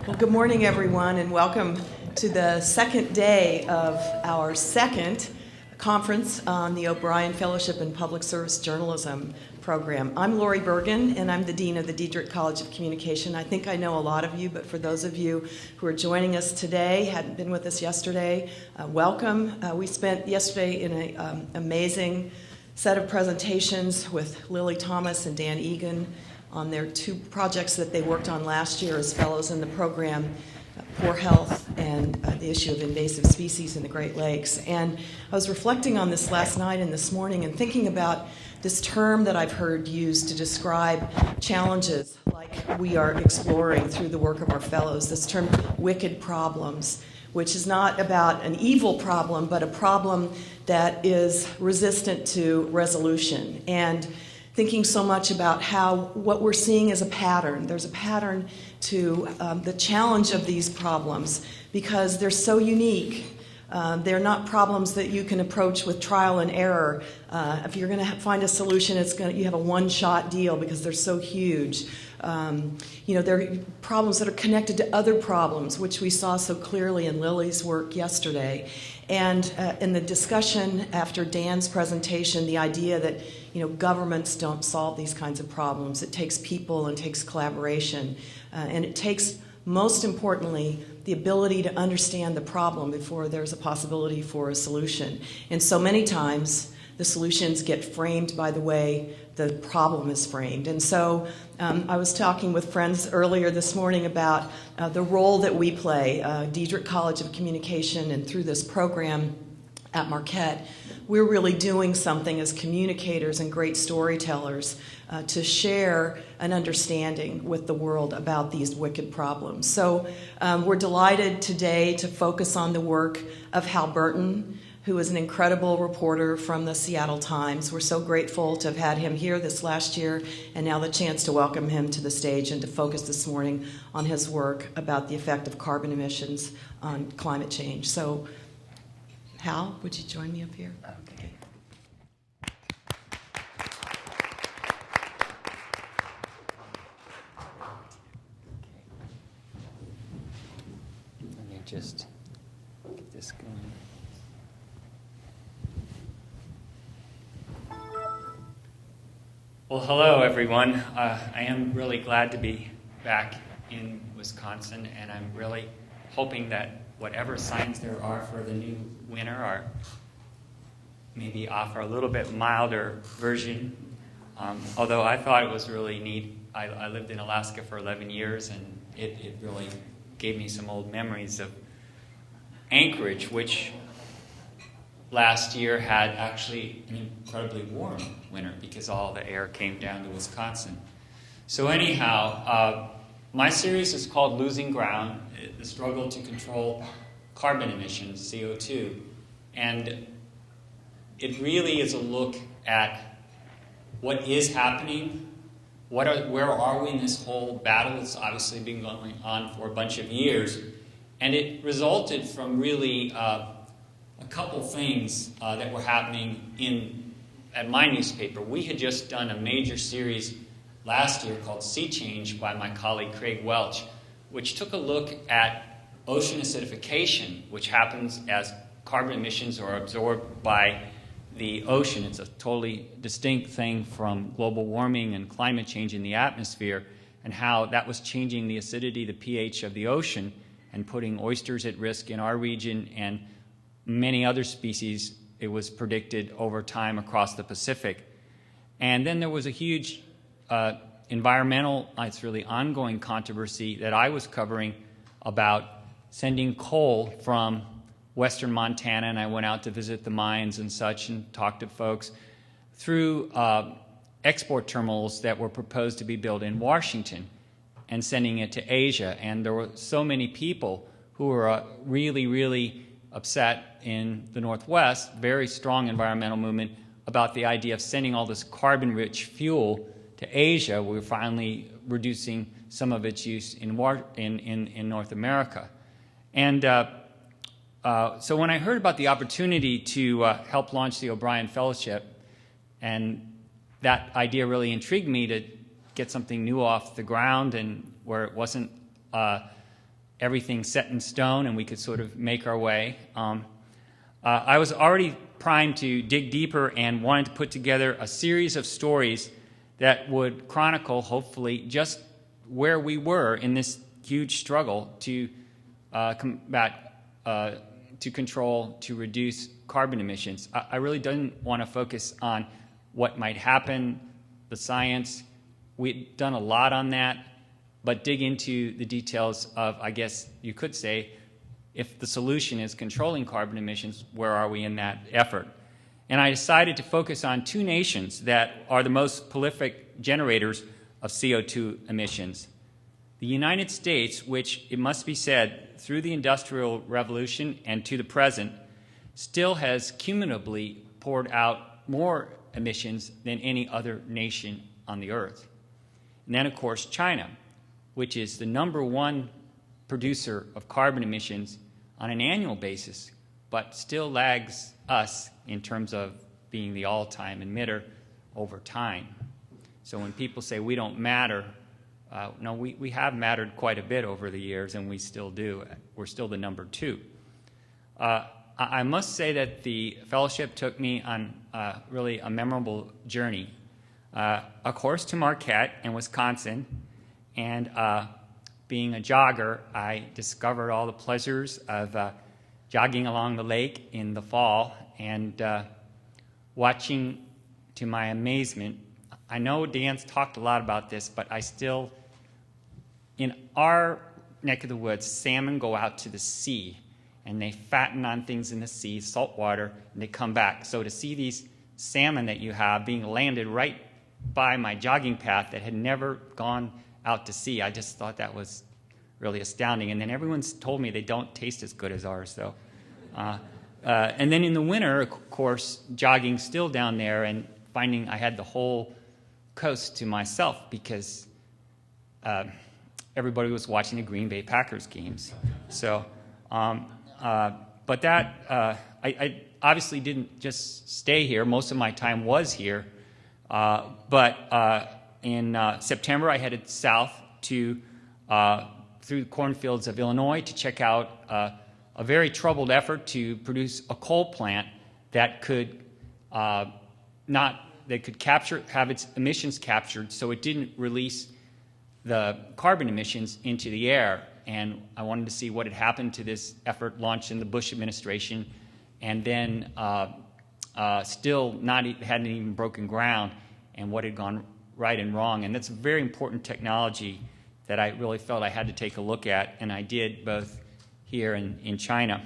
Well, good morning, everyone, and welcome to the second day of our second conference on the OBrien Fellowship in Public Service Journalism program. I'm Lori Bergen, and I'm the Dean of the Diedrich College of Communication. I think I know a lot of you, but for those of you who are joining us today, hadn't been with us yesterday, welcome. We spent yesterday in an amazing set of presentations with Lily Thomas and Dan Egan on their two projects that they worked on last year as fellows in the program, Poor Health and the issue of invasive species in the Great Lakes. And I was reflecting on this last night and this morning and thinking about this term that I've heard used to describe challenges like we are exploring through the work of our fellows, this term wicked problems, which is not about an evil problem, but a problem that is resistant to resolution. And thinking so much about how what we're seeing is a pattern. There's a pattern to the challenge of these problems because they're so unique. They're not problems that you can approach with trial and error. If you're going to find a solution, you have a one-shot deal because they're so huge. They're problems that are connected to other problems, which we saw so clearly in Lily's work yesterday. And in the discussion after Dan's presentation, the idea that governments don't solve these kinds of problems. It takes people and takes collaboration. And it takes, most importantly, the ability to understand the problem before there's a possibility for a solution. And so many times, the solutions get framed by the way the problem is framed. And so I was talking with friends earlier this morning about the role that we play, Diedrich College of Communication, and through this program at Marquette, we're really doing something as communicators and great storytellers to share an understanding with the world about these wicked problems. So we're delighted today to focus on the work of Hal Bernton, who is an incredible reporter from the Seattle Times. We're so grateful to have had him here this last year and now the chance to welcome him to the stage and to focus this morning on his work about the effect of carbon emissions on climate change. So, Hal, would you join me up here? Okay. Let me just get this going. Well, hello, everyone. I am really glad to be back in Wisconsin, and I'm really hoping that whatever signs there are for the new winter are maybe offer a little bit milder version. Although I thought it was really neat. I lived in Alaska for 11 years, and it really gave me some old memories of Anchorage, which last year had actually an incredibly warm winter because all the air came down to Wisconsin. So anyhow, my series is called Losing Ground, the struggle to control carbon emissions, CO2. And it really is a look at what is happening, where are we in this whole battle. It's obviously been going on for a bunch of years. And it resulted from really a couple things that were happening at my newspaper. We had just done a major series last year called Sea Change by my colleague Craig Welch, which took a look at ocean acidification, which happens as carbon emissions are absorbed by the ocean. It's a totally distinct thing from global warming and climate change in the atmosphere, and how that was changing the acidity, the pH of the ocean, and putting oysters at risk in our region and many other species, it was predicted over time across the Pacific. And then there was a huge environmental, it's really ongoing controversy that I was covering about sending coal from western Montana, and I went out to visit the mines and such and talked to folks, through export terminals that were proposed to be built in Washington and sending it to Asia. And there were so many people who were really, really upset in the Northwest, very strong environmental movement, about the idea of sending all this carbon-rich fuel to Asia. We're finally reducing some of its use in North America. And so when I heard about the opportunity to help launch the OBrien Fellowship, and that idea really intrigued me to get something new off the ground and where it wasn't everything set in stone and we could sort of make our way. I was already primed to dig deeper and wanted to put together a series of stories that would chronicle, hopefully, just where we were in this huge struggle to combat, to control, to reduce carbon emissions. I really didn't want to focus on what might happen, the science. We've done a lot on that, but dig into the details of, I guess you could say, if the solution is controlling carbon emissions, where are we in that effort? And I decided to focus on two nations that are the most prolific generators of CO2 emissions. The United States, which, it must be said, through the Industrial Revolution and to the present, still has cumulatively poured out more emissions than any other nation on the earth. And then, of course, China, which is the #1 producer of carbon emissions on an annual basis, but still lags us in terms of being the all-time emitter over time. So when people say we don't matter, no, we have mattered quite a bit over the years, and we still do. We're still the #2. I must say that the fellowship took me on really a memorable journey. Of course, to Marquette in Wisconsin, and being a jogger, I discovered all the pleasures of jogging along the lake in the fall and watching, to my amazement, I know Dan's talked a lot about this, but I still, in our neck of the woods, salmon go out to the sea and they fatten on things in the sea, salt water, and they come back. So to see these salmon that you have being landed right by my jogging path that had never gone out to sea, I just thought that was really astounding. And then everyone's told me they don't taste as good as ours, though. And then in the winter, of course, jogging still down there and finding I had the whole coast to myself because everybody was watching the Green Bay Packers games. So, but that, I obviously didn't just stay here. Most of my time was here. But in September, I headed south to through the cornfields of Illinois to check out a very troubled effort to produce a coal plant that could have its emissions captured, so it didn't release the carbon emissions into the air. And I wanted to see what had happened to this effort launched in the Bush administration, and then still hadn't even broken ground, and what had gone right and wrong. And that's a very important technology that I really felt I had to take a look at, and I did both here and in China.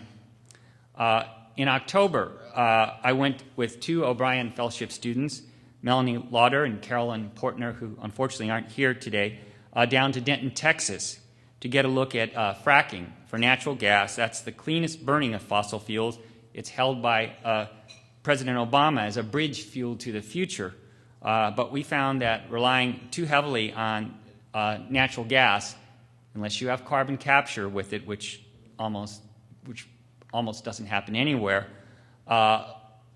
In October, I went with two OBrien Fellowship students, Melanie Lauder and Carolyn Portner, who unfortunately aren't here today, down to Denton, Texas, to get a look at fracking for natural gas. That's the cleanest burning of fossil fuels. It's held by President Obama as a bridge fuel to the future. But we found that relying too heavily on natural gas, unless you have carbon capture with it, which almost doesn't happen anywhere,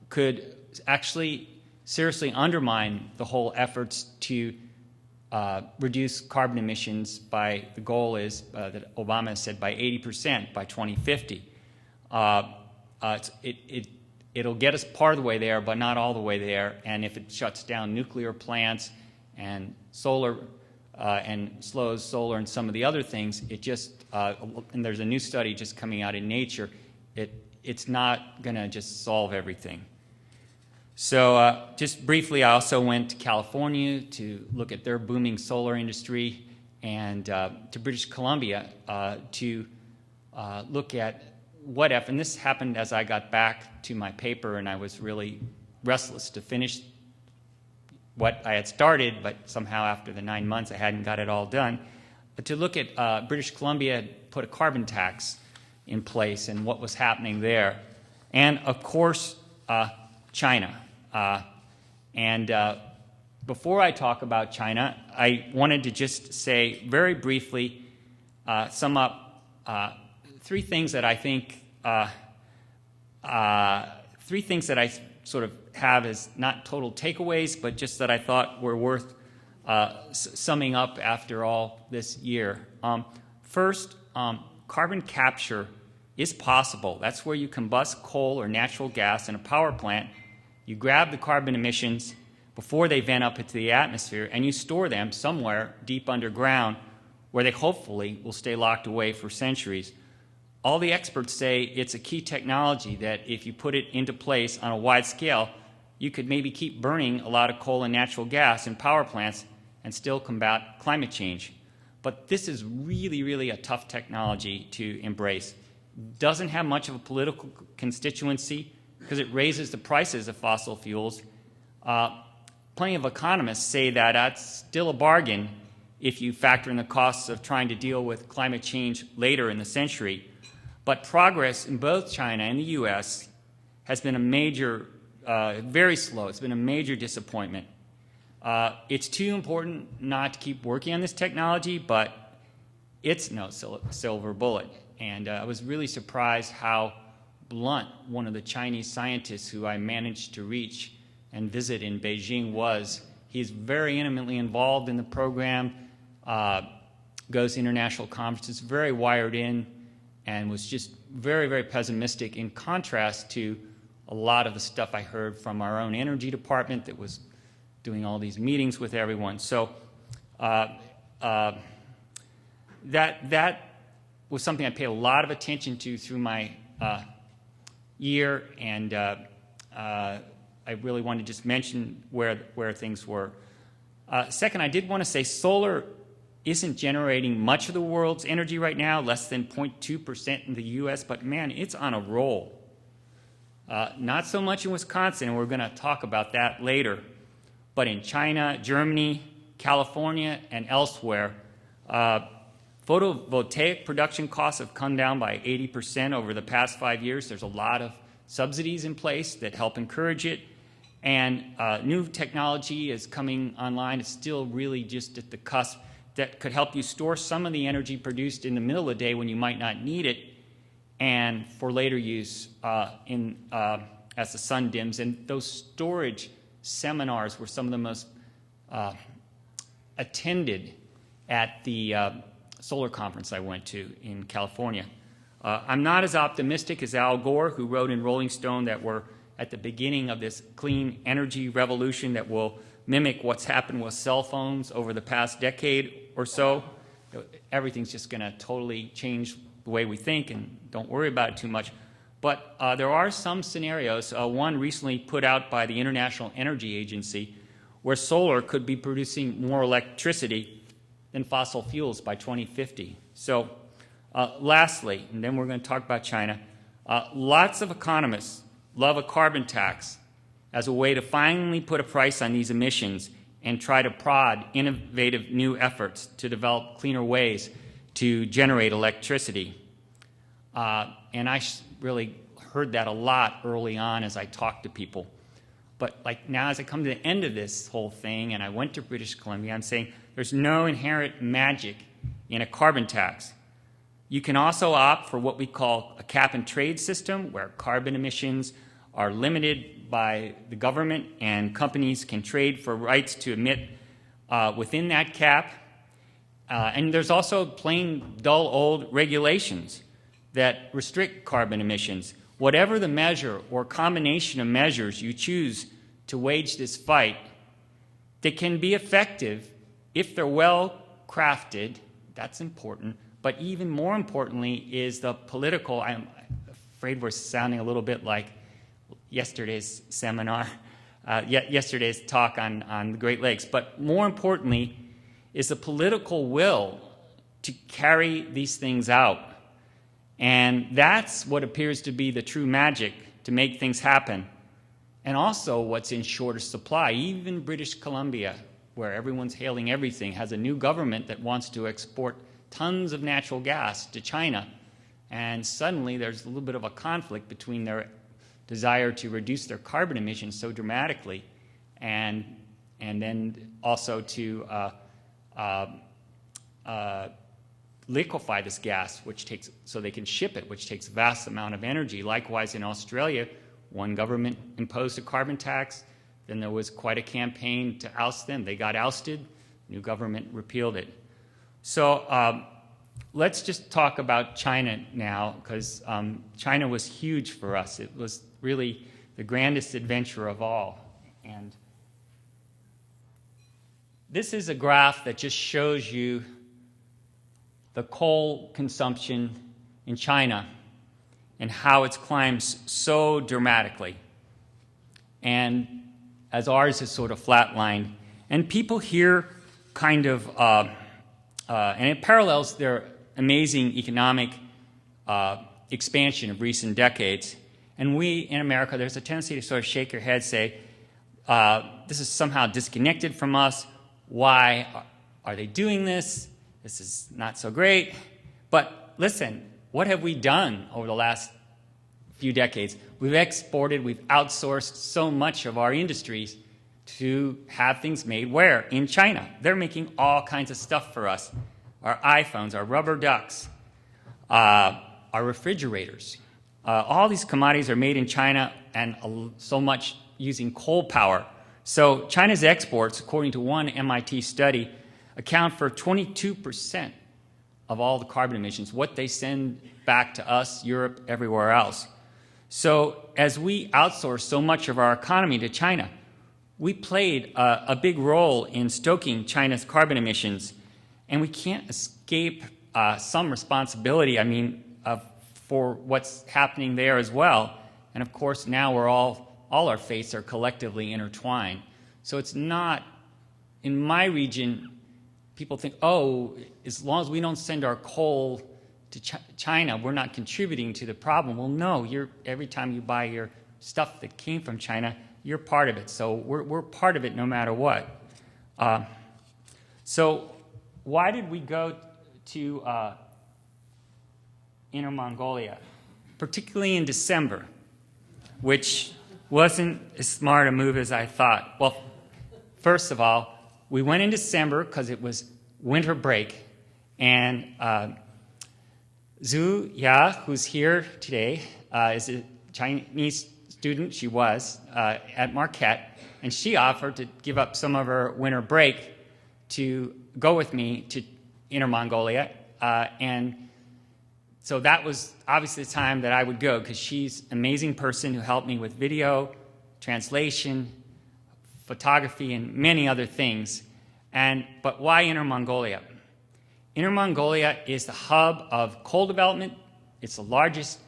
could actually seriously undermine the whole efforts to reduce carbon emissions by, the goal is that Obama has said, by 80% by 2050. It'll get us part of the way there, but not all the way there. And if it shuts down nuclear plants and solar and slows solar and some of the other things, it just, and there's a new study just coming out in Nature, it's not going to just solve everything. So just briefly, I also went to California to look at their booming solar industry, and to British Columbia to look at what if, and this happened as I got back to my paper, and I was really restless to finish what I had started, but somehow after the 9 months I hadn't got it all done. But to look at British Columbia had put a carbon tax in place and what was happening there. And of course, China. Before I talk about China, I wanted to just say very briefly, sum up three things that I think, three things that I sort of have as not total takeaways, but just that I thought were worth summing up after all this year. First, carbon capture is possible. That's where you combust coal or natural gas in a power plant. You grab the carbon emissions before they vent up into the atmosphere, and you store them somewhere deep underground where they hopefully will stay locked away for centuries. All the experts say it's a key technology that if you put it into place on a wide scale, you could maybe keep burning a lot of coal and natural gas in power plants and still combat climate change. But this is really, really a tough technology to embrace. Doesn't have much of a political constituency because it raises the prices of fossil fuels. Plenty of economists say that that's still a bargain if you factor in the costs of trying to deal with climate change later in the century. But progress in both China and the US has been a major, very slow. It's been a major disappointment. It's too important not to keep working on this technology, but it's no silver bullet. And I was really surprised how blunt one of the Chinese scientists who I managed to reach and visit in Beijing was. He's very intimately involved in the program, goes to international conferences, very wired in, and was just very, very pessimistic in contrast to a lot of the stuff I heard from our own energy department that was doing all these meetings with everyone. So that was something I paid a lot of attention to through my year, and I really wanted to just mention where things were. Second, I did want to say solar isn't generating much of the world's energy right now, less than 0.2% in the US, but man, it's on a roll. Not so much in Wisconsin, and we're going to talk about that later, but in China, Germany, California, and elsewhere, photovoltaic production costs have come down by 80% over the past 5 years. There's a lot of subsidies in place that help encourage it, and new technology is coming online. It's still really just at the cusp that could help you store some of the energy produced in the middle of the day when you might not need it, and for later use as the sun dims. And those storage seminars were some of the most attended at the solar conference I went to in California. I'm not as optimistic as Al Gore, who wrote in Rolling Stone that we're at the beginning of this clean energy revolution that will mimic what's happened with cell phones over the past decade or so. Everything's just going to totally change the way we think, and don't worry about it too much. But there are some scenarios, one recently put out by the International Energy Agency, where solar could be producing more electricity than fossil fuels by 2050. So lastly, and then we're going to talk about China, lots of economists love a carbon tax as a way to finally put a price on these emissions and try to prod innovative new efforts to develop cleaner ways to generate electricity. And I really heard that a lot early on as I talked to people. But like now as I come to the end of this whole thing and I went to British Columbia, I'm saying there's no inherent magic in a carbon tax. You can also opt for what we call a cap and trade system, where carbon emissions are limited by the government and companies can trade for rights to emit within that cap. And there's also plain dull old regulations that restrict carbon emissions. Whatever the measure or combination of measures you choose to wage this fight, they can be effective if they're well crafted. That's important. But even more importantly is the political. I'm afraid we're sounding a little bit like yesterday's seminar, yesterday's talk on the Great Lakes. But more importantly is the political will to carry these things out. And that's what appears to be the true magic to make things happen. And also what's in shorter supply. Even British Columbia, where everyone's hailing everything, has a new government that wants to export tons of natural gas to China. And suddenly there's a little bit of a conflict between their desire to reduce their carbon emissions so dramatically and then also to liquefy this gas, which takes, so they can ship it, which takes a vast amount of energy. Likewise, in Australia, one government imposed a carbon tax. Then there was quite a campaign to oust them. They got ousted. New government repealed it. So let's just talk about China now, because China was huge for us. It was really the grandest adventure of all. And this is a graph that just shows you the coal consumption in China and how it's climbed so dramatically. And as ours is sort of flatlined. And people here kind of, and it parallels their amazing economic expansion of recent decades. And we, in America, there's a tendency to sort of shake your head, say, this is somehow disconnected from us. Why are they doing this? This is not so great. But listen, what have we done over the last few decades? We've exported, we've outsourced so much of our industries to have things made where? In China. They're making all kinds of stuff for us. Our iPhones, our rubber ducks, our refrigerators. All these commodities are made in China, and so much using coal power. So China's exports, according to one MIT study, account for 22% of all the carbon emissions, what they send back to us, Europe, everywhere else. So as we outsource so much of our economy to China, we played a big role in stoking China's carbon emissions, and we can't escape some responsibility, for what's happening there as well. And of course, now we're all our fates are collectively intertwined. So it's not, in my region, people think, oh, as long as we don't send our coal to China, we're not contributing to the problem. Well, no, every time you buy your stuff that came from China, you're part of it. So we're part of it no matter what. So why did we go to Inner Mongolia, particularly in December, which wasn't as smart a move as I thought? Well, first of all, we went in December because it was winter break, and Zhu Ya, who's here today, is a Chinese student. She was at Marquette, and she offered to give up some of her winter break to go with me to Inner Mongolia, and so that was obviously the time that I would go, because she's an amazing person who helped me with video, translation, photography, and many other things. But why Inner Mongolia? Inner Mongolia is the hub of coal development. It's the largest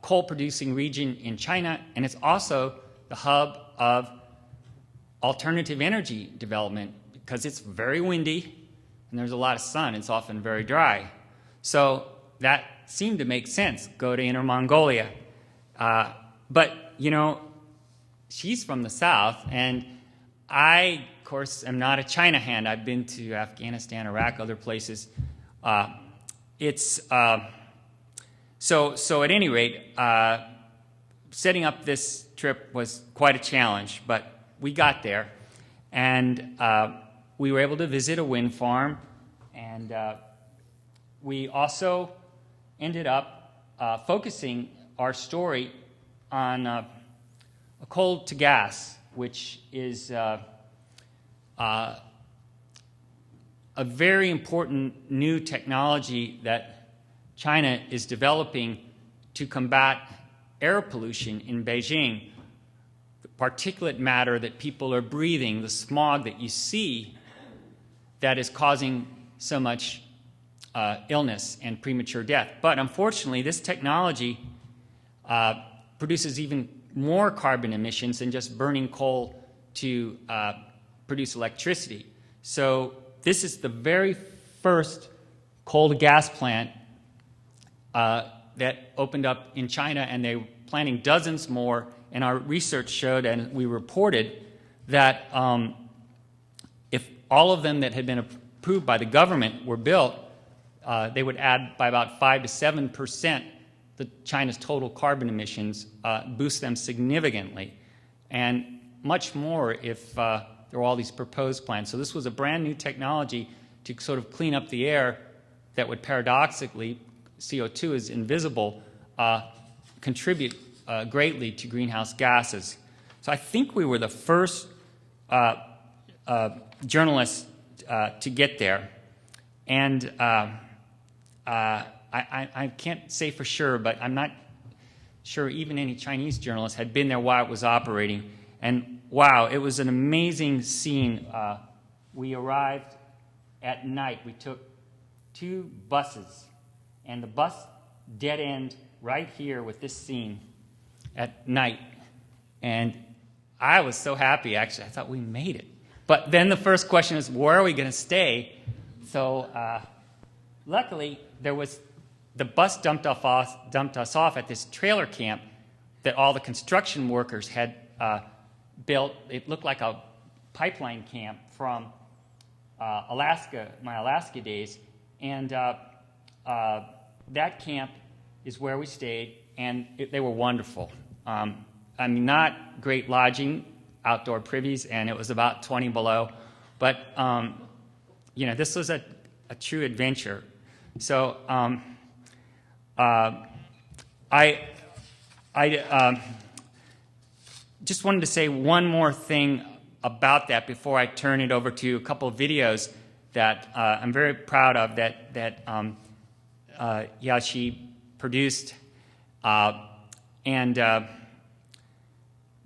coal-producing region in China, and it's also the hub of alternative energy development, because it's very windy, and there's a lot of sun. It's often very dry. So that seemed to make sense, go to Inner Mongolia. But, she's from the south, and I, of course, am not a China hand. I've been to Afghanistan, Iraq, other places. So at any rate, setting up this trip was quite a challenge, but we got there, and we were able to visit a wind farm, and we also ended up focusing our story on a coal to gas, which is a very important new technology that China is developing to combat air pollution in Beijing. The particulate matter that people are breathing, the smog that you see, that is causing so much illness and premature death. But unfortunately, this technology produces even more carbon emissions than just burning coal to produce electricity. So this is the very first coal to gas plant that opened up in China, and they were planning dozens more. And our research showed, and we reported, that if all of them that had been approved by the government were built, they would add by about 5 to 7% China's total carbon emissions, boost them significantly, and much more if there were all these proposed plans. So this was a brand new technology to sort of clean up the air that would paradoxically, CO2 is invisible, contribute greatly to greenhouse gases. So I think we were the first journalists to get there. And I can't say for sure, but I'm not sure even any Chinese journalists had been there while it was operating. And wow, it was an amazing scene. We arrived at night. We took 2 buses, and the bus dead end right here with this scene at night. And I was so happy, actually. I thought we made it. But then the first question is, where are we going to stay? So luckily, the bus dumped us off at this trailer camp that all the construction workers had built. It looked like a pipeline camp from Alaska, my Alaska days. And that camp is where we stayed, and they were wonderful. I mean, not great lodging, outdoor privies, and it was about 20 below. But, you know, this was a true adventure. So I just wanted to say one more thing about that before I turn it over to a couple of videos that I'm very proud of that Yashi produced, and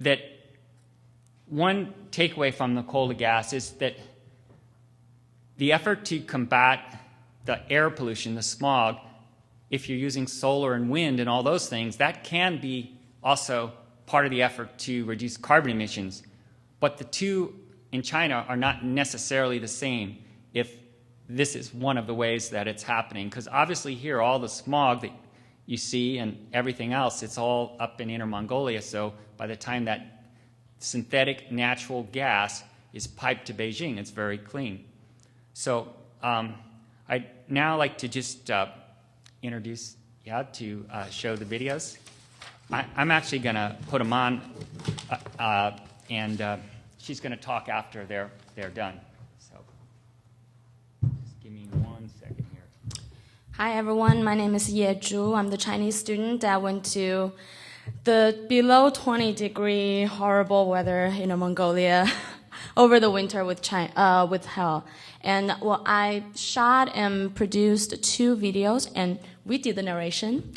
that one takeaway from the coal to gas is that the effort to combat the air pollution, the smog, if you're using solar and wind and all those things, that can be also part of the effort to reduce carbon emissions. But the two in China are not necessarily the same if this is one of the ways that it's happening. Because obviously here, all the smog that you see and everything else, it's all up in Inner Mongolia. So by the time that synthetic natural gas is piped to Beijing, it's very clean. So I'd now like to just introduce Yad to show the videos. I'm actually going to put them on, and she's going to talk after they're done. So just give me 1 second here. Hi everyone, my name is Ye Zhu. I'm the Chinese student that went to the below 20-degree horrible weather in Mongolia over the winter with Hal. And well, I shot and produced 2 videos, and we did the narration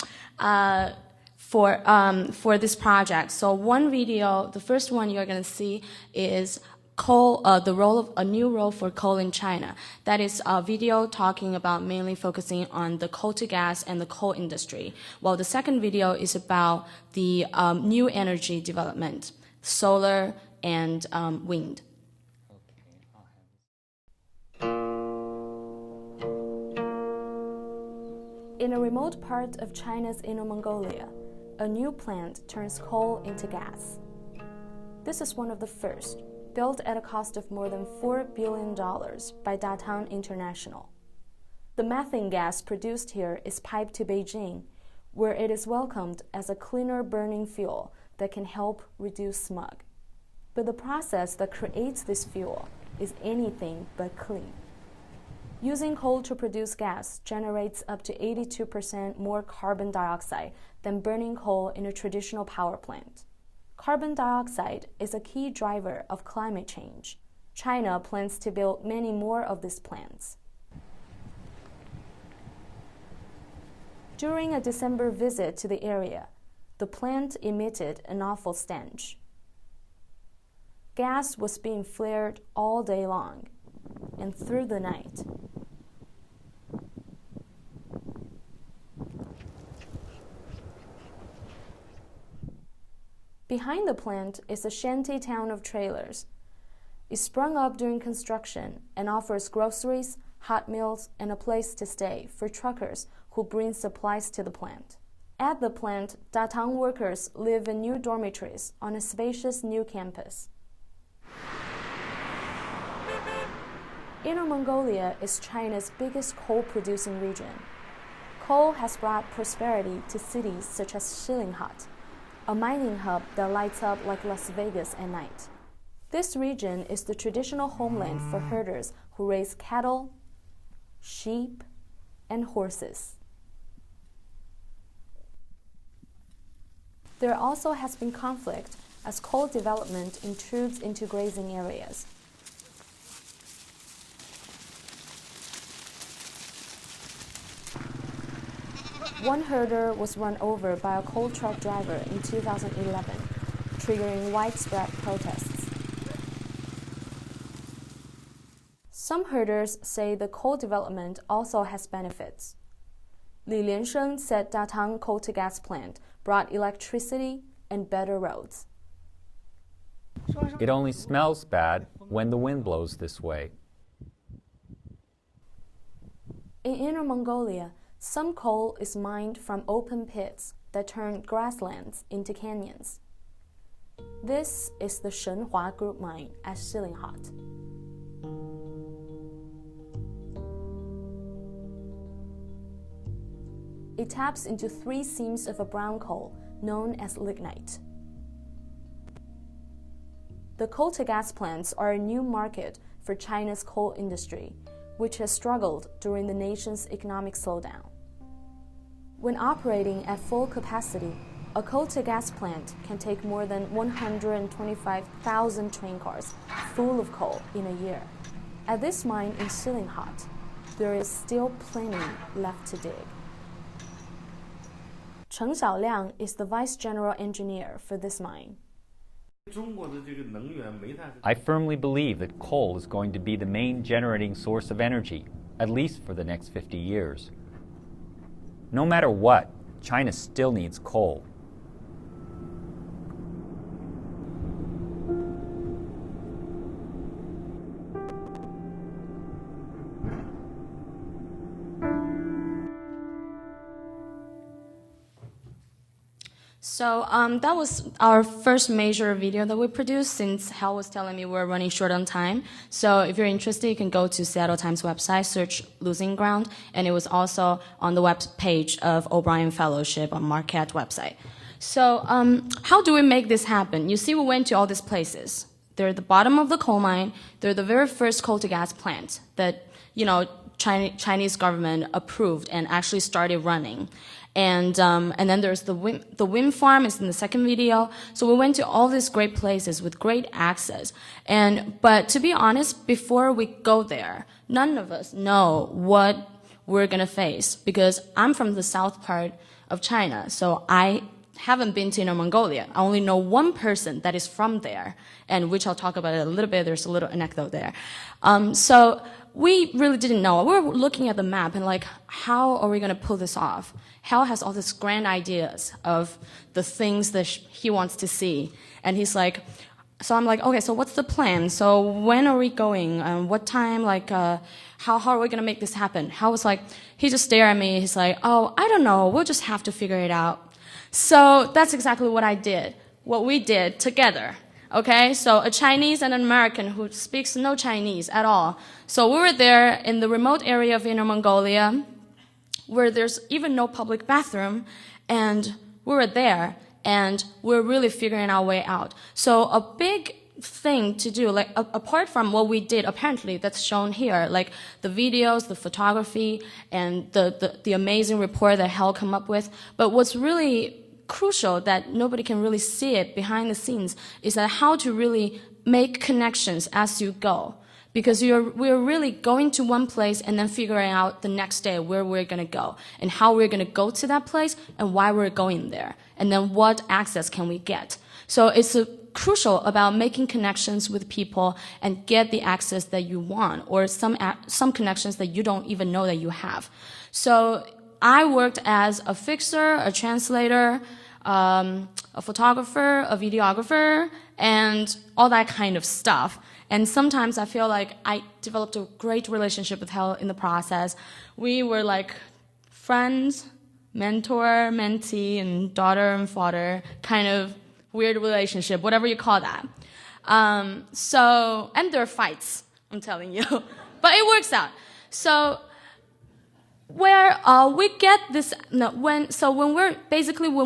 for this project. So one video, the first one you're going to see is coal, the role of a new role for coal in China. That is a video talking about mainly focusing on the coal to gas and the coal industry. While the second video is about the new energy development, solar and wind. In a remote part of China's Inner Mongolia, a new plant turns coal into gas. This is one of the first, built at a cost of more than $4 billion by Datang International. The methane gas produced here is piped to Beijing, where it is welcomed as a cleaner burning fuel that can help reduce smog. But the process that creates this fuel is anything but clean. Using coal to produce gas generates up to 82% more carbon dioxide than burning coal in a traditional power plant. Carbon dioxide is a key driver of climate change. China plans to build many more of these plants. During a December visit to the area, the plant emitted an awful stench. Gas was being flared all day long and through the night. Behind the plant is a shanty town of trailers. It sprung up during construction and offers groceries, hot meals, and a place to stay for truckers who bring supplies to the plant. At the plant, Datang workers live in new dormitories on a spacious new campus. Inner Mongolia is China's biggest coal-producing region. Coal has brought prosperity to cities such as Shillinghat, a mining hub that lights up like Las Vegas at night. This region is the traditional homeland for herders who raise cattle, sheep, and horses. There also has been conflict as coal development intrudes into grazing areas. One herder was run over by a coal truck driver in 2011, triggering widespread protests. Some herders say the coal development also has benefits. Li Liansheng said Datang coal-to-gas plant brought electricity and better roads. It only smells bad when the wind blows this way. In Inner Mongolia, some coal is mined from open pits that turn grasslands into canyons. This is the Shenhua Group mine at Shillinghat. It taps into 3 seams of a brown coal known as lignite. The coal-to-gas plants are a new market for China's coal industry, which has struggled during the nation's economic slowdown. When operating at full capacity, a coal-to-gas plant can take more than 125,000 train cars full of coal in a year. At this mine in Shillinghat, there is still plenty left to dig. Cheng Xiaoliang is the vice general engineer for this mine. I firmly believe that coal is going to be the main generating source of energy, at least for the next 50 years. No matter what, China still needs coal. So that was our first major video that we produced, since Hal was telling me we're running short on time. So if you're interested, you can go to Seattle Times website, search Losing Ground, and it was also on the web page of OBrien Fellowship on Marquette website. So how do we make this happen? You see, we went to all these places. They're at the bottom of the coal mine. They're the very first coal-to-gas plant that, Chinese government approved and actually started running. And then there's the wind farm is in the second video. So we went to all these great places with great access. But to be honest, before we go there, none of us know what we're gonna face, because I'm from the south part of China, so I haven't been to Inner Mongolia. I only know one person that is from there, and which I'll talk about it a little bit. There's a little anecdote there. So we really didn't know. We were looking at the map and like, how are we going to pull this off? Hal has all these grand ideas of the things that he wants to see. And he's like, so I'm like, okay, so what's the plan? So when are we going? What time? Like, how are we going to make this happen? Hal was like, he just stared at me. He's like, oh, I don't know. We'll just have to figure it out. So that's exactly what I did. What we did together. Okay, so a Chinese and an American who speaks no Chinese at all. So we were there in the remote area of Inner Mongolia, where there's even no public bathroom, and we were there, and we're really figuring our way out. So a big thing to do, like apart from what we did, apparently that's shown here, like the videos, the photography, and the amazing report that Hal came up with, but what's really crucial that nobody can really see it behind the scenes is that how to really make connections as you go. Because we're really going to one place and then figuring out the next day where we're going to go and how we're going to go to that place and why we're going there. And then what access can we get. So it's crucial about making connections with people and get the access that you want, or some connections that you don't even know that you have. So I worked as a fixer, a translator, a photographer, a videographer, and all that kind of stuff. And sometimes I feel like I developed a great relationship with Hal in the process. We were like friends, mentor, mentee, and daughter and father, kind of weird relationship, whatever you call that. And there are fights, I'm telling you. But it works out. So where we get this, when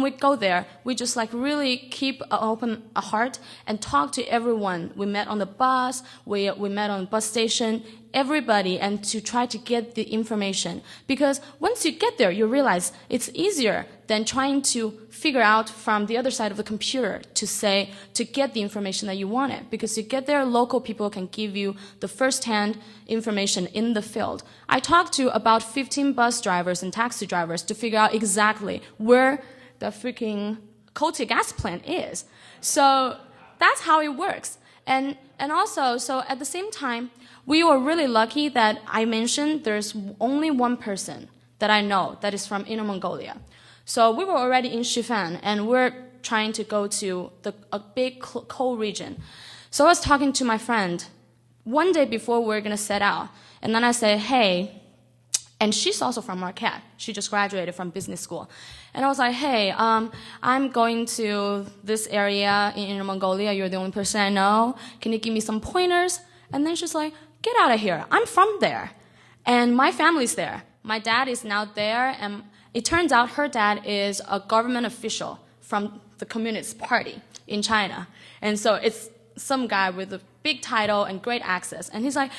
we go there, we just like really keep an open heart and talk to everyone. We met on the bus, we met on the bus station, everybody and to try to get the information. Because once you get there, you realize it's easier than trying to figure out from the other side of the computer to get the information that you wanted. Because you get there, local people can give you the first-hand information in the field. I talked to about 15 bus drivers and taxi drivers to figure out exactly where the freaking coal-to gas plant is. So that's how it works. And also, so at the same time, we were really lucky that I mentioned there's only one person that I know that is from Inner Mongolia. So we were already in Shifan, and we're trying to go to a big coal region. So I was talking to my friend one day before we're going to set out, and then I said, hey, and she's also from Marquette. She just graduated from business school. And I was like, hey, I'm going to this area in Inner Mongolia. You're the only person I know. Can you give me some pointers? And then she's like, get out of here. I'm from there. And my family's there. My dad is now there. And it turns out her dad is a government official from the Communist Party in China. And so it's some guy with a big title and great access. And he's like,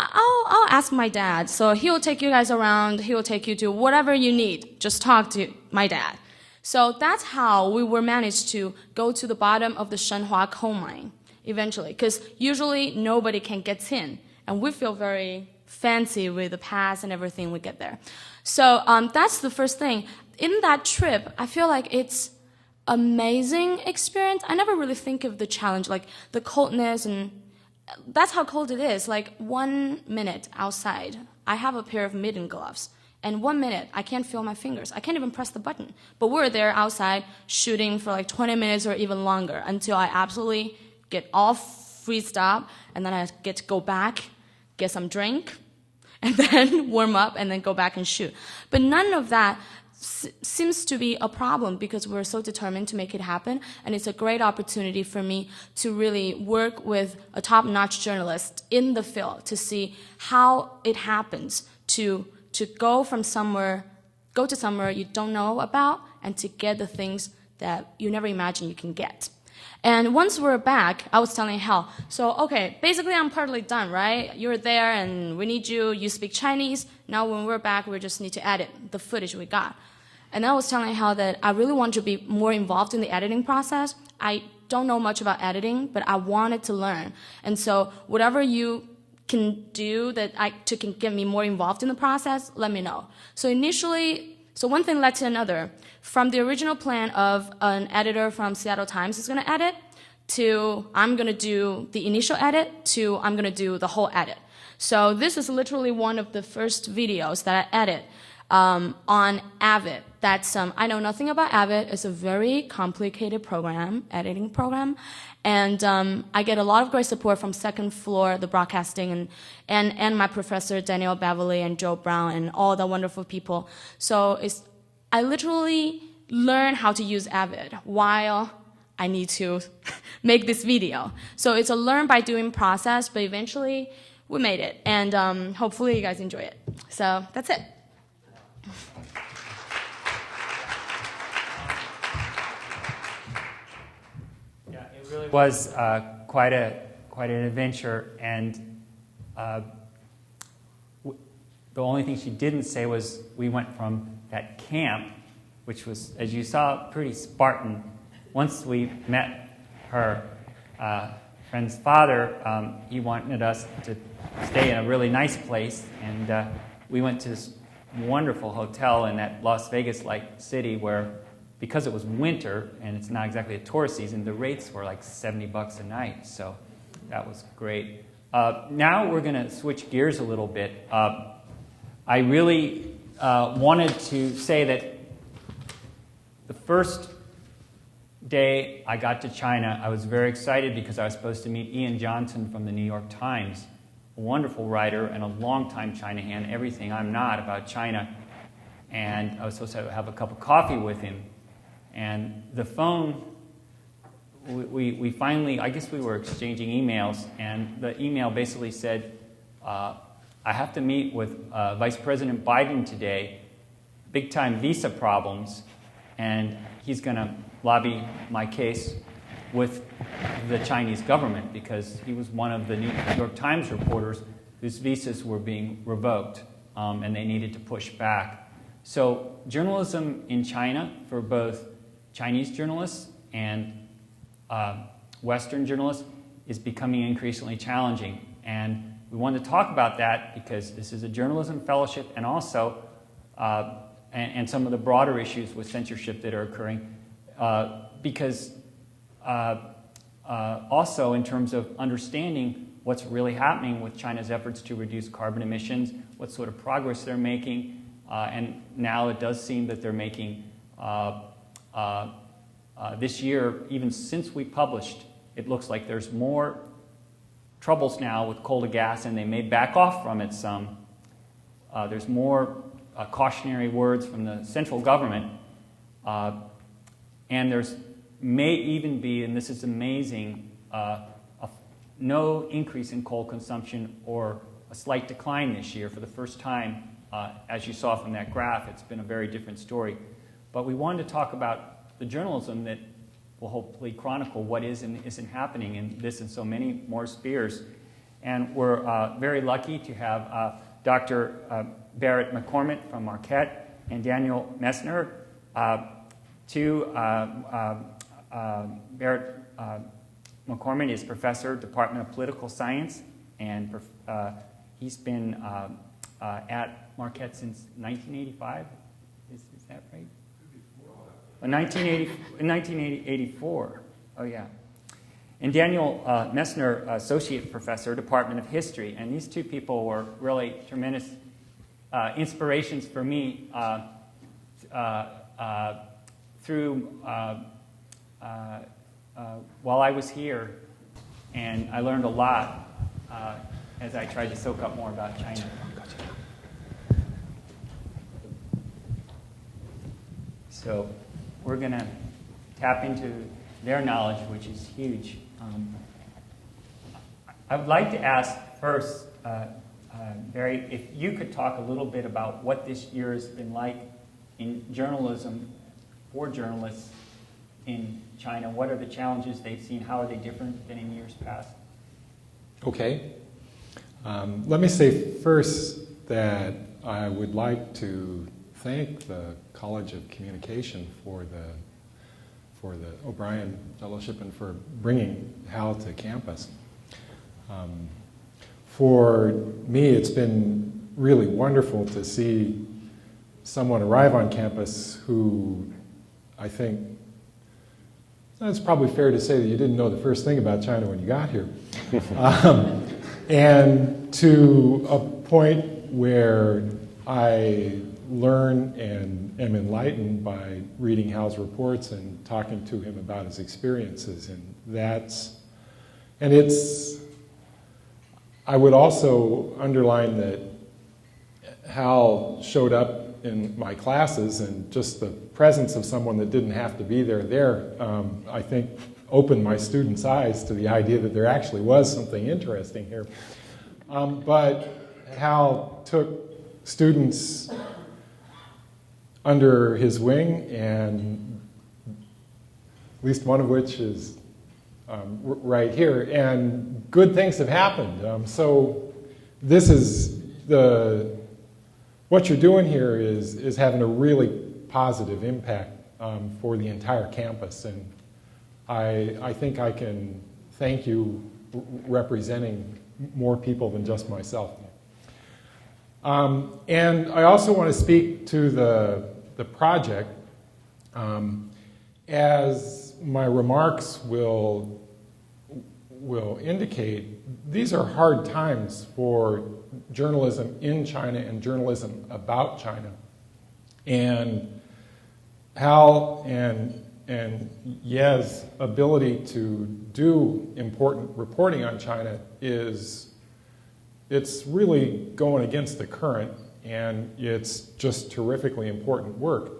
I'll ask my dad. So he'll take you guys around. He'll take you to whatever you need. Just talk to my dad. So that's how we were managed to go to the bottom of the Shenhua coal mine eventually. Because usually nobody can get in. And we feel very fancy with the pass and everything we get there. So that's the first thing. In that trip, I feel like it's amazing experience. I never really think of the challenge, like the coldness, and that's how cold it is. Like 1 minute outside, I have a pair of mitten gloves. And 1 minute, I can't feel my fingers. I can't even press the button. But we're there outside shooting for like 20 minutes or even longer until I absolutely get all freezed up, and then I get to go back, get some drink, and then warm up, and then go back and shoot. But none of that seems to be a problem because we're so determined to make it happen, and it's a great opportunity for me to really work with a top-notch journalist in the field to see how it happens to go to somewhere you don't know about and to get the things that you never imagined you can get. And once we're back, I was telling Hal, so okay, basically I'm partly done, right? You're there and we need you, you speak Chinese. Now when we're back, we just need to edit the footage we got. And I was telling Hal that I really want to be more involved in the editing process. I don't know much about editing, but I wanted to learn. And so whatever you can do can get me more involved in the process, let me know. So initially, one thing led to another. From the original plan of an editor from Seattle Times is going to edit, to I'm going to do the initial edit, to I'm going to do the whole edit. So this is literally one of the first videos that I edit on Avid. I know nothing about Avid. It's a very complicated program, editing program. And I get a lot of great support from Second Floor, the broadcasting, and my professor, Daniel Beverly, and Joe Brown, and all the wonderful people. So I literally learn how to use Avid while I need to make this video. So it's a learn by doing process, but eventually we made it. And hopefully you guys enjoy it. So that's it. Yeah, it really was quite an adventure, and the only thing she didn't say was we went from that camp, which was, as you saw, pretty Spartan. Once we met her friend's father, he wanted us to stay in a really nice place, and we went to this wonderful hotel in that Las Vegas-like city where, because it was winter and it's not exactly a tourist season, the rates were like $70 a night, so that was great. Now we're going to switch gears a little bit. I really wanted to say that the first day I got to China, I was very excited because I was supposed to meet Ian Johnson from the New York Times, a wonderful writer and a longtime China hand, everything I'm not about China. And I was supposed to have a cup of coffee with him. And the phone, we finally, I guess we were exchanging emails, and the email basically said, I have to meet with Vice President Biden today, big-time visa problems, and he's going to lobby my case with the Chinese government because he was one of the New York Times reporters whose visas were being revoked, and they needed to push back. So journalism in China for both Chinese journalists and Western journalists is becoming increasingly challenging. And we wanted to talk about that because this is a journalism fellowship, and also and some of the broader issues with censorship that are occurring, because also in terms of understanding what's really happening with China's efforts to reduce carbon emissions, what sort of progress they're making, and now it does seem that they're making, this year, even since we published, it looks like there's more troubles now with coal to gas, and they may back off from it some. There's more cautionary words from the central government, and there's may even be, and this is amazing, no increase in coal consumption or a slight decline this year for the first time. As you saw from that graph, it's been a very different story. But we wanted to talk about the journalism that will hopefully chronicle what is and isn't happening in this and so many more spheres. And we're very lucky to have Dr. Barrett McCormick from Marquette and Daniel Meissner. Barrett McCormick is professor, Department of Political Science, and he's been at Marquette since 1985. Is that right? 1984. Oh, yeah. And Daniel Meissner, associate professor, Department of History. And these two people were really tremendous inspirations for me through while I was here, and I learned a lot as I tried to soak up more about China. So we're going to tap into their knowledge, which is huge. I would like to ask first, Barry, if you could talk a little bit about what this year has been like in journalism for journalists in China. What are the challenges they've seen? How are they different than in years past? Okay. Let me say first that I would like to thank the College of Communication for the OBrien Fellowship and for bringing Hal to campus. For me, it's been really wonderful to see someone arrive on campus who I think, it's probably fair to say that you didn't know the first thing about China when you got here. And to a point where I learn and am enlightened by reading Hal's reports and talking to him about his experiences. I would also underline that Hal showed up in my classes, and just the presence of someone that didn't have to be there, I think opened my students' eyes to the idea that there actually was something interesting here. But Hal took students under his wing, and at least one of which is right here, and good things have happened. So this is what you're doing here is having a really positive impact for the entire campus, and I think I can thank you representing more people than just myself. And I also want to speak to the project. As my remarks will indicate, these are hard times for journalism in China and journalism about China. And Hal and Ye's ability to do important reporting on China it's really going against the current, and it's just terrifically important work.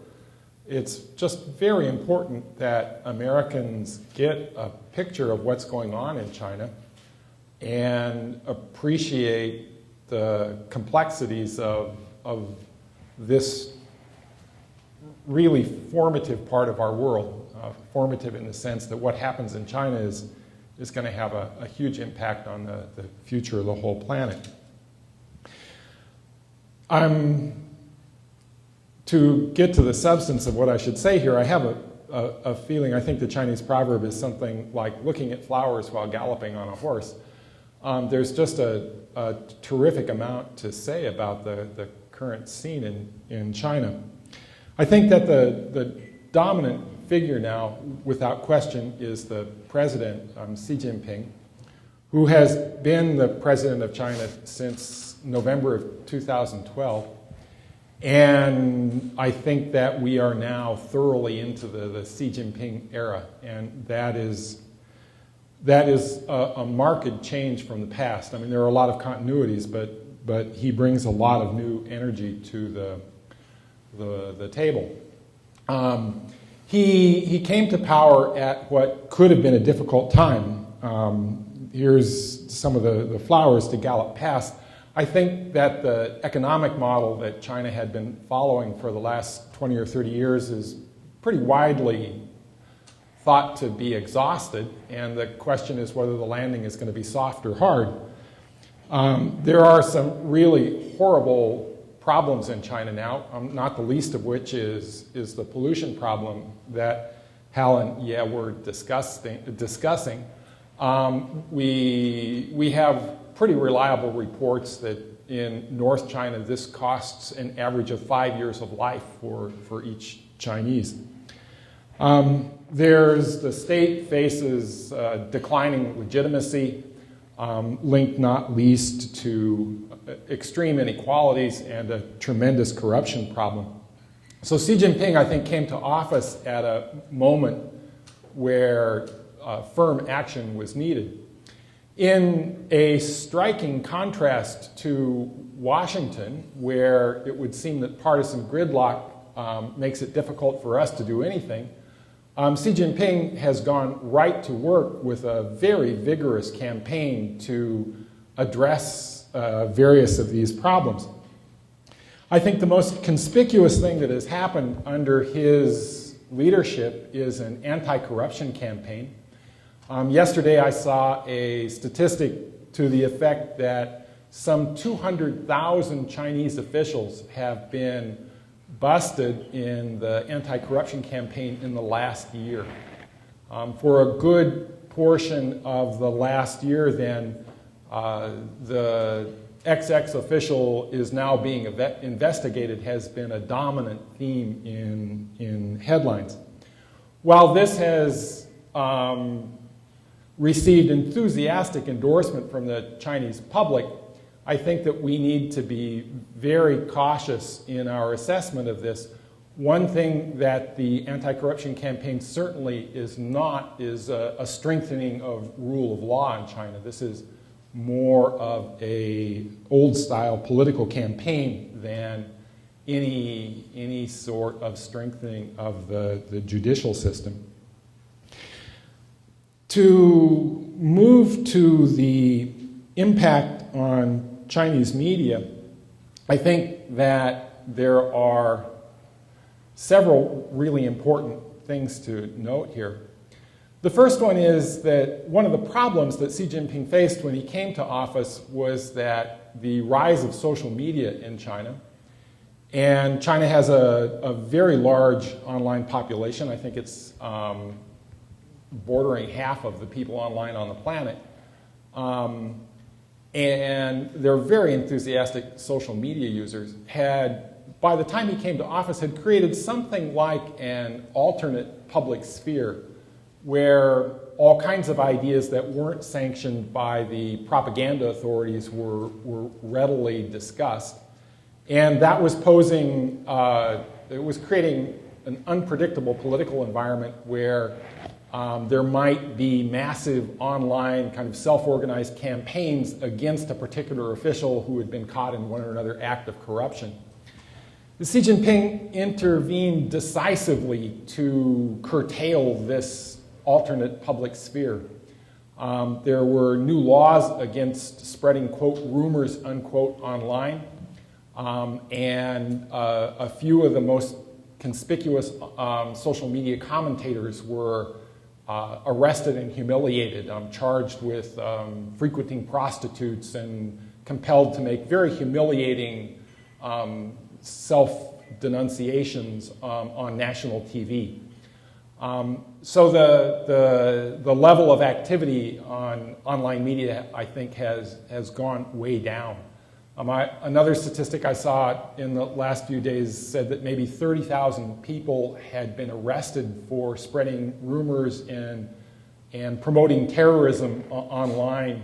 It's just very important that Americans get a picture of what's going on in China and appreciate the complexities of this really formative part of our world. Formative in the sense that what happens in China is going to have a huge impact on the future of the whole planet. To get to the substance of what I should say here, I have a feeling, I think the Chinese proverb is something like looking at flowers while galloping on a horse. There's just a terrific amount to say about the current scene in China. I think that the dominant figure now, without question, is the president, Xi Jinping, who has been the president of China since November of 2012. And I think that we are now thoroughly into the Xi Jinping era, and that is a marked change from the past. I mean, there are a lot of continuities, but he brings a lot of new energy to the table. He came to power at what could have been a difficult time. Here's some of the flowers to gallop past. I think that the economic model that China had been following for the last 20 or 30 years is pretty widely thought to be exhausted, and the question is whether the landing is going to be soft or hard. There are some really horrible problems in China now, not the least of which is the pollution problem that Hal and were discussing. We have pretty reliable reports that in North China this costs an average of 5 years of life for each Chinese. The state faces declining legitimacy, linked not least to extreme inequalities and a tremendous corruption problem. So Xi Jinping, I think, came to office at a moment where firm action was needed. In a striking contrast to Washington, where it would seem that partisan gridlock makes it difficult for us to do anything, Xi Jinping has gone right to work with a very vigorous campaign to address various of these problems. I think the most conspicuous thing that has happened under his leadership is an anti-corruption campaign. Yesterday I saw a statistic to the effect that some 200,000 Chinese officials have been busted in the anti-corruption campaign in the last year. For a good portion of the last year then, the XX official is now being investigated has been a dominant theme in headlines. While this has received enthusiastic endorsement from the Chinese public, I think that we need to be very cautious in our assessment of this. One thing that the anti-corruption campaign certainly is not is a strengthening of rule of law in China. This is more of a old-style political campaign than any sort of strengthening of the judicial system. To move to the impact on Chinese media, I think that there are several really important things to note here. The first one is that one of the problems that Xi Jinping faced when he came to office was that the rise of social media in China, and China has a very large online population. I think it's bordering half of the people online on the planet. And they're very enthusiastic social media users, by the time he came to office, had created something like an alternate public sphere where all kinds of ideas that weren't sanctioned by the propaganda authorities were readily discussed. And that was posing, it was creating an unpredictable political environment where there might be massive online kind of self-organized campaigns against a particular official who had been caught in one or another act of corruption. Xi Jinping intervened decisively to curtail this alternate public sphere. There were new laws against spreading, quote, rumors, unquote, online. And a few of the most conspicuous social media commentators were arrested and humiliated, charged with frequenting prostitutes and compelled to make very humiliating self-denunciations on national TV. So the level of activity on online media, I think, has gone way down. Another statistic I saw in the last few days said that maybe 30,000 people had been arrested for spreading rumors and promoting terrorism online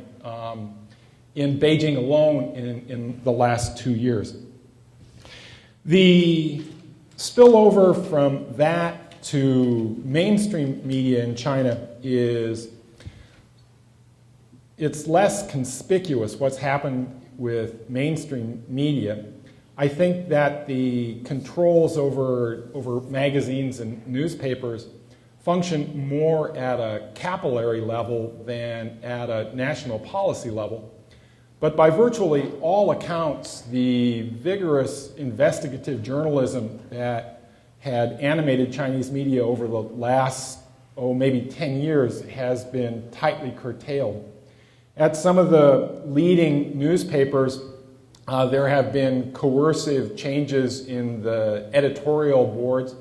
in Beijing alone in the last 2 years. The spillover from that to mainstream media in China it's less conspicuous what's happened with mainstream media. I think that the controls over magazines and newspapers function more at a capillary level than at a national policy level. But by virtually all accounts, the vigorous investigative journalism that had animated Chinese media over the last, maybe 10 years has been tightly curtailed. At some of the leading newspapers, there have been coercive changes in the editorial boards.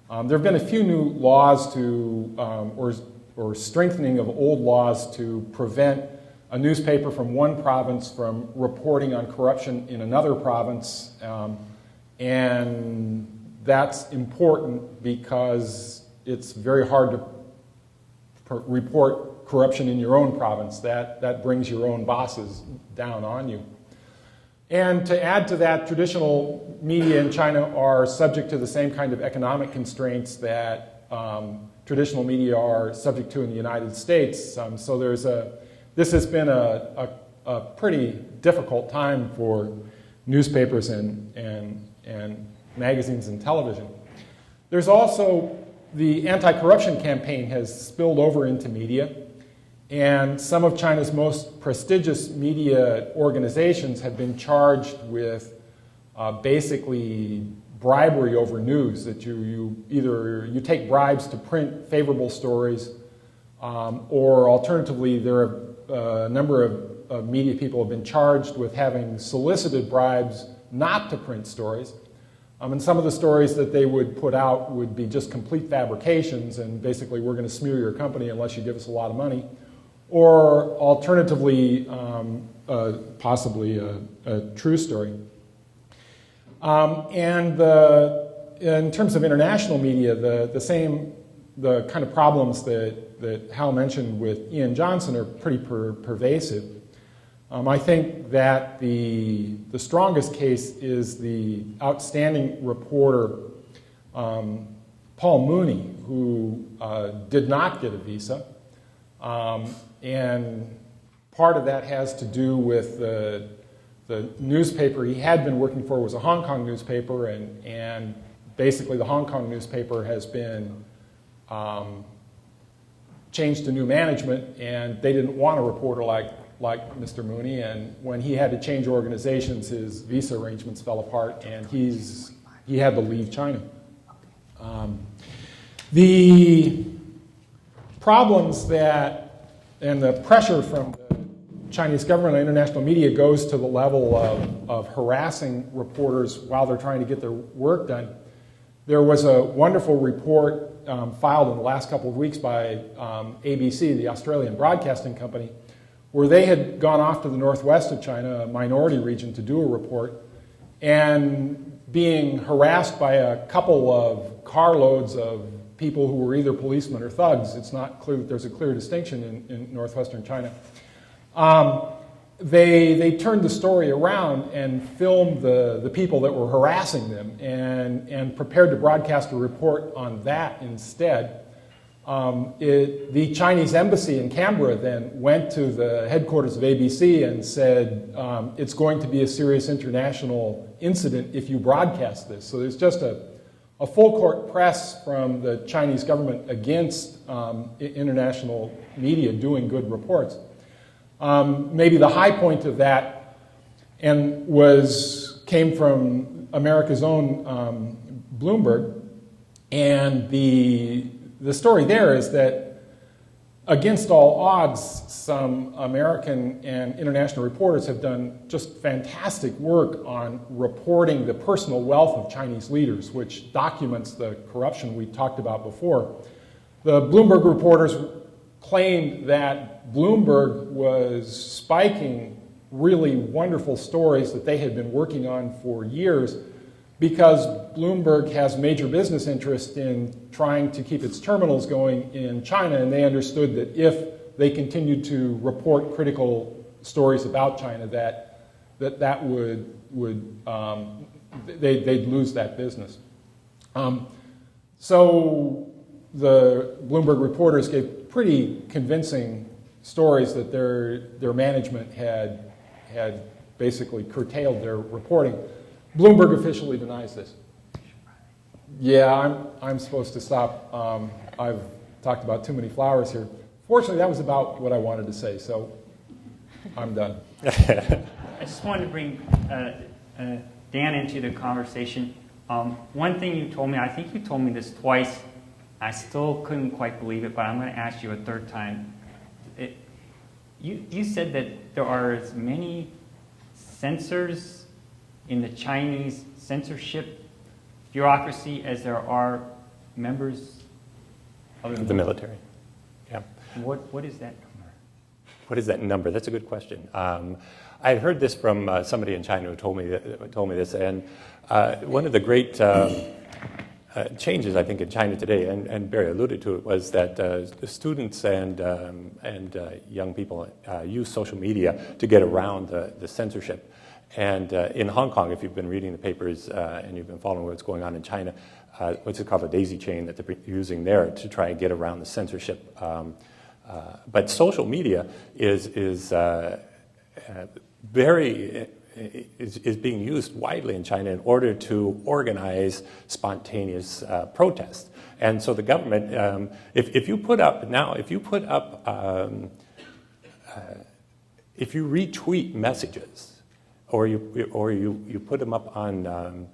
There have been a few new laws or strengthening of old laws to prevent a newspaper from one province from reporting on corruption in another province. And that's important because it's very hard to report corruption in your own province. That brings your own bosses down on you. And to add to that, traditional media in China are subject to the same kind of economic constraints that traditional media are subject to in the United States. So this has been a pretty difficult time for newspapers and magazines and television. There's also the anti-corruption campaign has spilled over into media, and some of China's most prestigious media organizations have been charged with basically bribery over news, that you take bribes to print favorable stories, or alternatively there are a number of media people have been charged with having solicited bribes not to print stories. And some of the stories that they would put out would be just complete fabrications, and basically we're going to smear your company unless you give us a lot of money. Or alternatively, possibly a true story. And in terms of international media, the kind of problems that Hal mentioned with Ian Johnson are pretty pervasive. I think that the strongest case is the outstanding reporter Paul Mooney, who did not get a visa. And part of that has to do with the newspaper he had been working for was a Hong Kong newspaper, and basically the Hong Kong newspaper has been changed to new management, and they didn't want a reporter like Mr. Mooney, and when he had to change organizations, his visa arrangements fell apart, and he had to leave China. The problems and the pressure from the Chinese government and international media goes to the level of harassing reporters while they're trying to get their work done. There was a wonderful report filed in the last couple of weeks by ABC, the Australian Broadcasting Company, where they had gone off to the northwest of China, a minority region, to do a report, and being harassed by a couple of carloads of people who were either policemen or thugs. It's not clear that there's a clear distinction in northwestern China. They turned the story around and filmed the people that were harassing them and prepared to broadcast a report on that instead. The Chinese embassy in Canberra then went to the headquarters of ABC and said, it's going to be a serious international incident if you broadcast this. So there's just a full court press from the Chinese government against international media doing good reports. Maybe the high point of that came from America's own Bloomberg, and the story there is that against all odds, some American and international reporters have done just fantastic work on reporting the personal wealth of Chinese leaders, which documents the corruption we talked about before. The Bloomberg reporters claimed that Bloomberg was spiking really wonderful stories that they had been working on for years because Bloomberg has major business interest in trying to keep its terminals going in China, and they understood that if they continued to report critical stories about China, that would they'd lose that business. So the Bloomberg reporters gave pretty convincing stories that their management had basically curtailed their reporting. Bloomberg officially denies this. Yeah, I'm supposed to stop. I've talked about too many flowers here. Fortunately, that was about what I wanted to say, so I'm done. I just wanted to bring Dan into the conversation. One thing you told me, I think you told me this twice, I still couldn't quite believe it, but I'm going to ask you a third time. You said that there are as many censors in the Chinese censorship bureaucracy as there are members of the military. Yeah. What is that number? What is that number? That's a good question. I had heard this from somebody in China who told me this, and one of the great changes, I think, in China today, and Barry alluded to it, was that students and young people use social media to get around the censorship. And in Hong Kong, if you've been reading the papers and you've been following what's going on in China, what's called a daisy chain that they're using there to try and get around the censorship. But social media is being used widely in China in order to organize spontaneous protest. And so the government, if you retweet messages, or you put them up on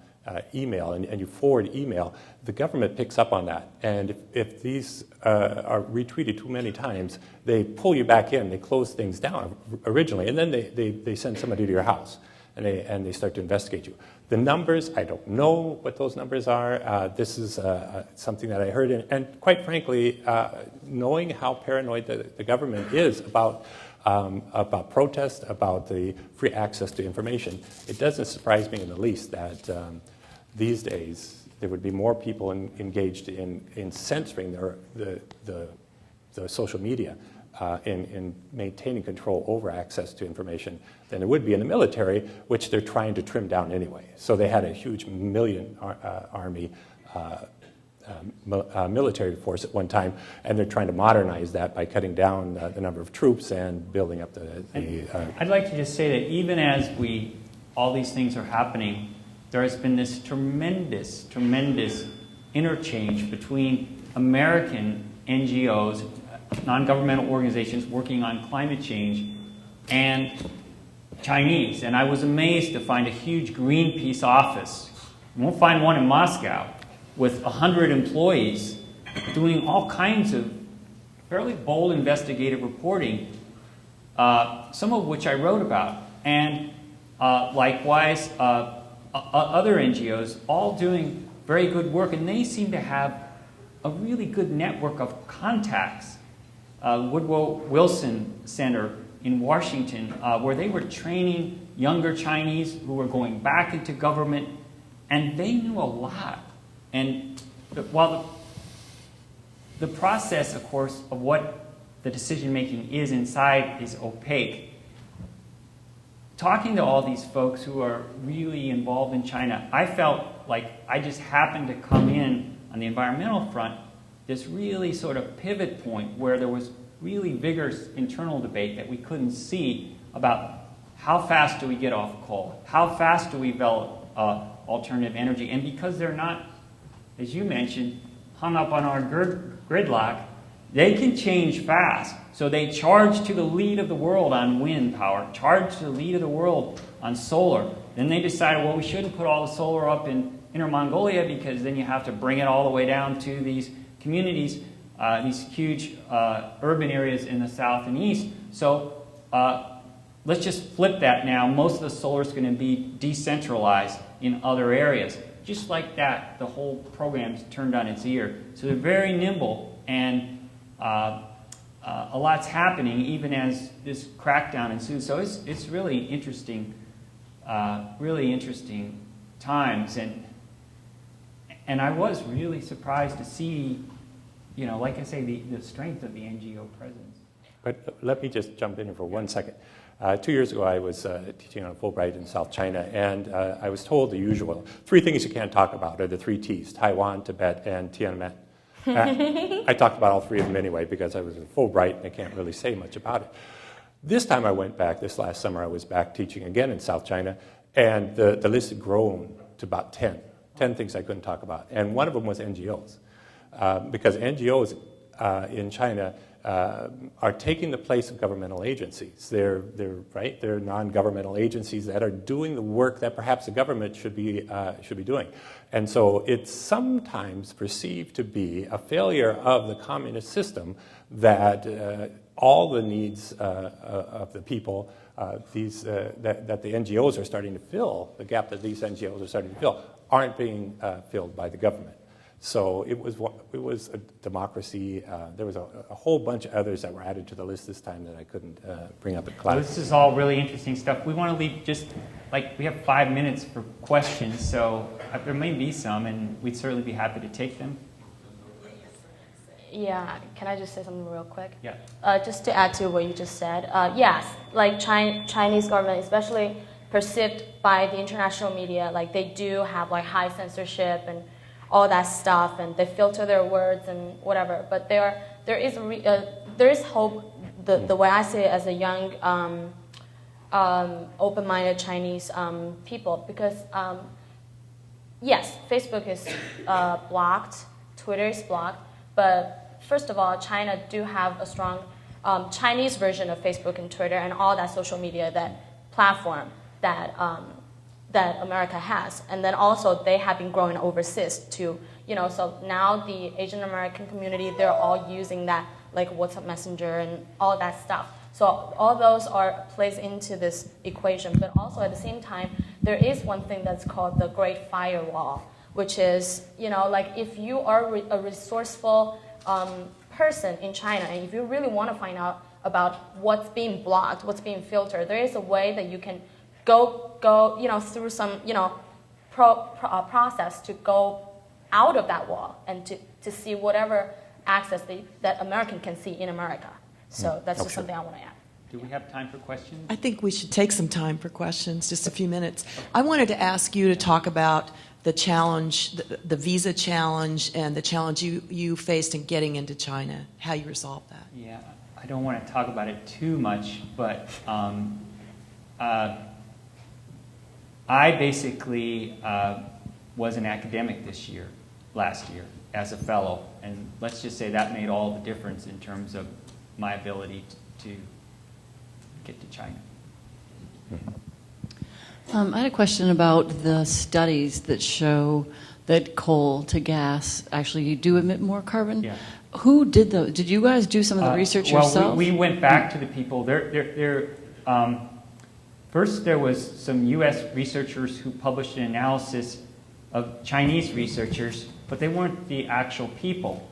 email and you forward email, the government picks up on that. And if these are retweeted too many times, they pull you back in. They close things down originally, and then they send somebody to your house and they start to investigate you. The numbers, I don't know what those numbers are. This is something that I heard, and quite frankly, knowing how paranoid the government is about protest, about the free access to information, it doesn't surprise me in the least that these days there would be more people engaged in censoring the social media, in maintaining control over access to information than there would be in the military, which they're trying to trim down anyway. So they had a huge army military force at one time, and they're trying to modernize that by cutting down the number of troops and building up I'd like to just say that even as all these things are happening, there has been this tremendous interchange between American NGOs, non-governmental organizations working on climate change, and Chinese. And I was amazed to find a huge Greenpeace office. You won't find one in Moscow, with 100 employees doing all kinds of fairly bold investigative reporting, some of which I wrote about. And likewise, other NGOs, all doing very good work, and they seem to have a really good network of contacts. Woodrow Wilson Center in Washington, where they were training younger Chinese who were going back into government, and they knew a lot. And while the process, of course, of what the decision-making is inside is opaque, talking to all these folks who are really involved in China, I felt like I just happened to come in on the environmental front, this really sort of pivot point where there was really vigorous internal debate that we couldn't see about how fast do we get off coal, how fast do we develop alternative energy, and because they're not, as you mentioned, hung up on our gridlock, they can change fast. So they charge to the lead of the world on wind power, charge to the lead of the world on solar. Then they decided, well, we shouldn't put all the solar up in Inner Mongolia because then you have to bring it all the way down to these communities these huge urban areas in the south and east. So let's just flip that now. Most of the solar is going to be decentralized in other areas. Just like that, the whole program's turned on its ear. So they're very nimble, and a lot's happening even as this crackdown ensues. So it's really interesting times. And I was really surprised to see, like I say, the strength of the NGO presence. But let me just jump in here for 1 second. 2 years ago, I was teaching on Fulbright in South China, and I was told the usual. 3 things you can't talk about are the 3 T's: Taiwan, Tibet, and Tiananmen. I talked about all 3 of them anyway because I was at Fulbright, and I can't really say much about it. This time I went back, this last summer, I was back teaching again in South China, and the list had grown to about 10 things I couldn't talk about. And one of them was NGOs, because NGOs in China are taking the place of governmental agencies. They're non-governmental agencies that are doing the work that perhaps the government should be doing. And so it's sometimes perceived to be a failure of the communist system that all the needs of the people, that the NGOs are starting to fill, the gap that these NGOs are starting to fill, aren't being filled by the government. So it was a democracy. There was a whole bunch of others that were added to the list this time that I couldn't bring up at class. Well, this is all really interesting stuff. We want to leave we have 5 minutes for questions, so there may be some, and we'd certainly be happy to take them. Yeah, can I just say something real quick? Yeah. Just to add to what you just said, yes, like Chinese government, especially perceived by the international media, like they do have like high censorship and all that stuff, and they filter their words and whatever. But there is hope. The way I see it as a young, open-minded Chinese people, because yes, Facebook is blocked, Twitter is blocked, but first of all, China do have a strong Chinese version of Facebook and Twitter and all that social media, that platform that America has. And then also they have been growing overseas too, so now the Asian American community, they're all using that, like WhatsApp Messenger and all that stuff. So all those plays into this equation. But also at the same time, there is one thing that's called the Great Firewall, which is, like if you are a resourceful person in China, and if you really want to find out about what's being blocked, what's being filtered, there is a way that you can go through some process to go out of that wall and to see whatever access that American can see in America. So that's just something I want to add. Do we have time for questions? I think we should take some time for questions, just a few minutes. I wanted to ask you to talk about the challenge, the visa challenge, and the challenge you faced in getting into China, how you resolved that. Yeah, I don't want to talk about it too much, but I basically was an academic last year, as a fellow, and let's just say that made all the difference in terms of my ability to get to China. I had a question about the studies that show that coal to gas actually do emit more carbon. Yeah. Who did those? Did you guys do some of the research yourself? Well, we went back to the people. First, there was some U.S. researchers who published an analysis of Chinese researchers, but they weren't the actual people.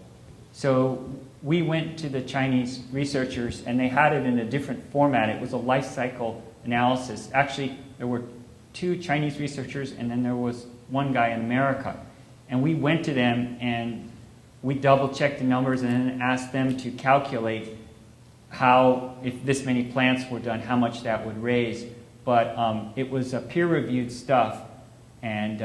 So we went to the Chinese researchers, and they had it in a different format. It was a life cycle analysis. Actually, there were 2 Chinese researchers, and then there was 1 guy in America. And we went to them, and we double-checked the numbers and then asked them to calculate how, if this many plants were done, how much that would raise. But it was peer-reviewed stuff, and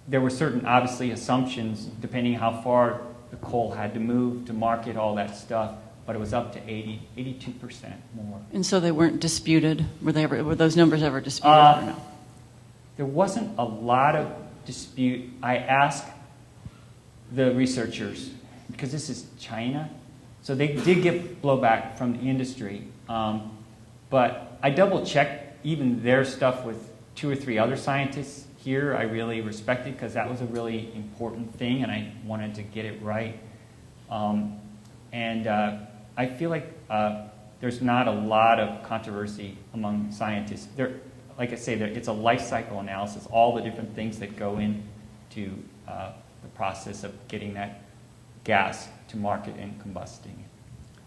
there were certain, obviously, assumptions depending how far the coal had to move to market all that stuff, but it was up to 82% more. And so they weren't disputed? Were those numbers ever disputed or no? There wasn't a lot of dispute. I asked the researchers, because this is China, so they did get blowback from the industry, but I double-checked even their stuff with 2 or 3 other scientists here I really respected, because that was a really important thing, and I wanted to get it right. And I feel like there's not a lot of controversy among scientists. Like I say, it's a life cycle analysis, all the different things that go into the process of getting that gas to market and combusting.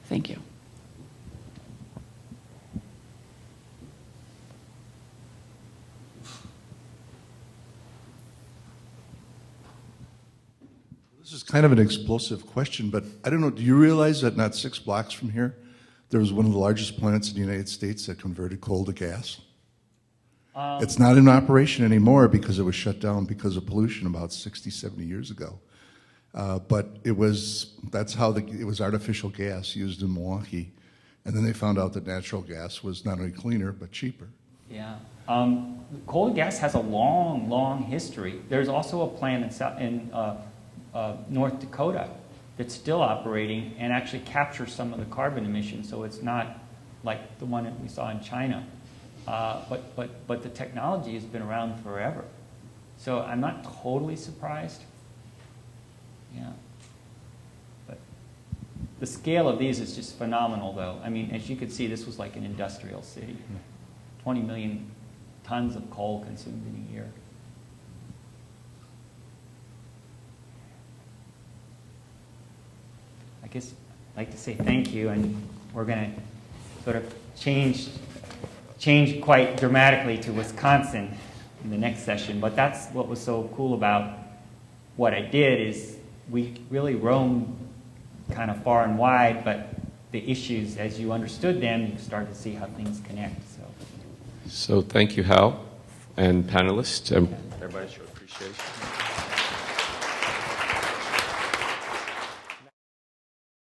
Thank you. This is kind of an explosive question, but I don't know, do you realize that not 6 blocks from here, there was one of the largest plants in the United States that converted coal to gas? It's not in operation anymore because it was shut down because of pollution about 60, 70 years ago. But it was artificial gas used in Milwaukee. And then they found out that natural gas was not only cleaner, but cheaper. Yeah. Coal and gas has a long, long history. There's also a plant in North Dakota that's still operating and actually captures some of the carbon emissions, so it's not like the one that we saw in China. But the technology has been around forever. So I'm not totally surprised. Yeah. But the scale of these is just phenomenal, though. I mean, as you can see, this was like an industrial city. 20 million tons of coal consumed in a year. I guess I'd like to say thank you, and we're going to sort of change quite dramatically to Wisconsin in the next session. But that's what was so cool about what I did is we really roamed kind of far and wide, but the issues, as you understood them, you started to see how things connect. So thank you, Hal, and panelists. Everybody show appreciation.